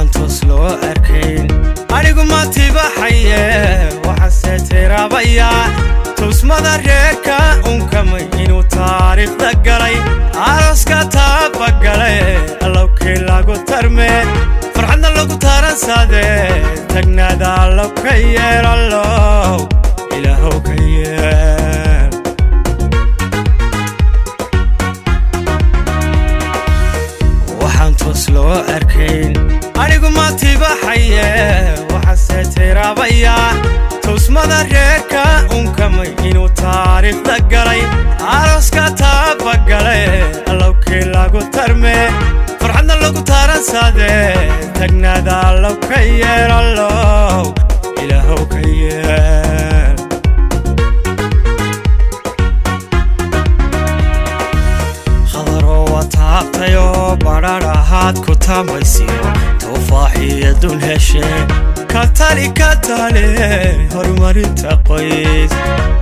waxaan toos loo arkayn anigu ma tibaxaye waxaan tirabaya tusmada reerka unkamay inuu taariikhda galay arooska taabagalay allowkii lagu tarmee farxadna lagu taransaade tagnaada allow ka yeer allow ilaahow ka yeer waxaan toos loo arkayn anigu ma tibaxaye waxaan tirabaya tusmada reerka unkamay inuu taariikhda galay arooska taabagalay allowkii lagu tarmee farxadna lagu taransaade tagnaada allow ka yeer allow ilaahow ka yeer khadaro wataabtayo badhadhahaad ku tamaysiyo tufaaxiya dun heshe katali horumarinta qoys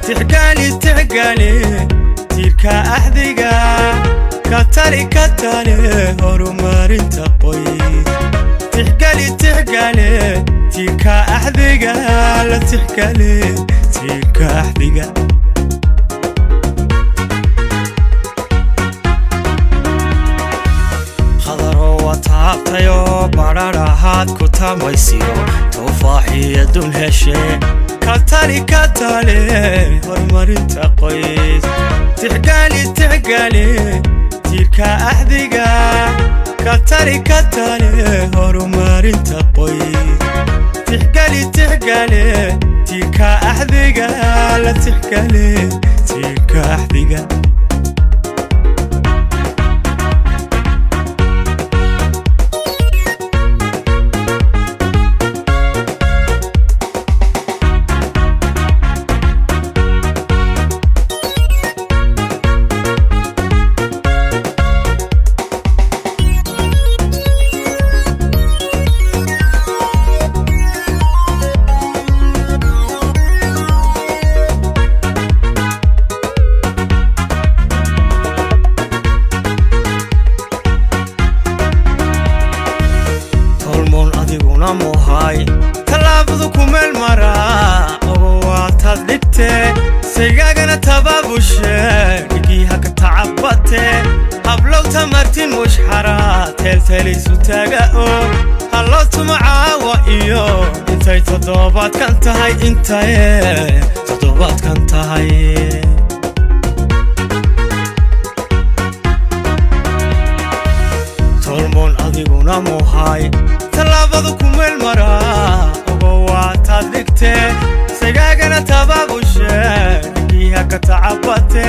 tixgaali tiirka axdiga katali horumarinta qoys tixgaali tiirka axdiga la tixgaali tiirka axdiga khadaro wataabtayo badhadhahaad ku tamaysiyo tufaaxiya dun heshe katali horumarinta qoys tixgaali tiirka axdiga katali horumarinta qoys tixgaali tiirka axdiga la tixgaali tiirka axdiga talaabadu ku meel maraa ogo waataad dhigtee saygaagana tabaabushe dhigiiha ka tacabate hablow tamartin mushxara teelteelaysu taaga oo hallo tuma caawa iyo intay toddobaadkan tahay tolmoon adiguna muhay talaabadu ku meel maraa ogo waataad dhigtee saygaagana tabaabushe dhigiiha ka tacabate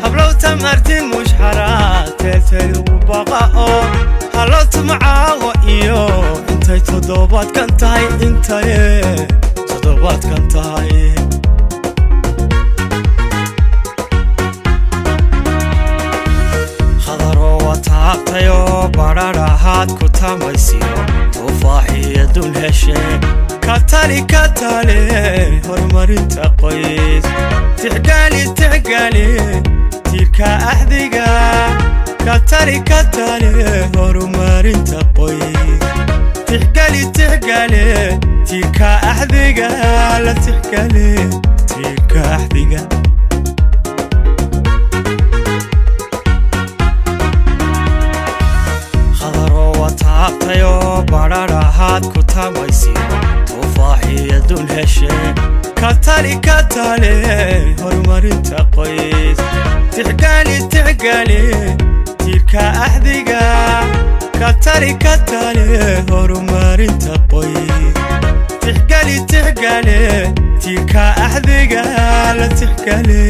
hablow tamartin mushxara teelteelugu baqa oo hallo tuma caawa iyo intay toddobaadkan tahay khadaro wataabtayo badhadhahaad ku tamaysiyo tufaaxiya dun heshe katali horumarinta qoys tixgaali tiirka axdiga katali horumarinta qoys tixgaali tiirka axdiga la tixgaali tiirka axdiga khadaro wataabtayo badhadhahaad ku tamaysiyo tufaaxiya dun heshe katali horumarinta qoys tixgaali tiirka axdiga katali horumarinta qoys tixgaali tiirka axdiga la tixgaali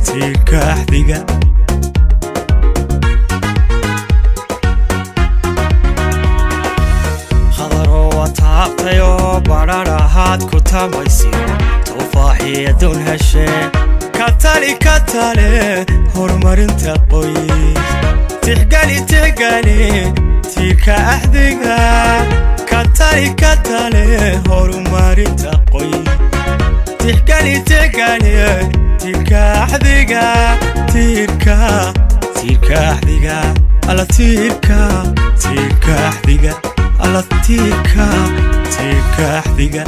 tiirka axdiga khadaro wataabtayo badhadhahaad ku tamaysiyo tufaaxiya dun heshe katali horumarinta qoys tixgaali tiirka axdiga katali horumarinta qoys tixgaali tiirka axdiga tiirka axdiga alla tiirka axdiga alla tiirka axdiga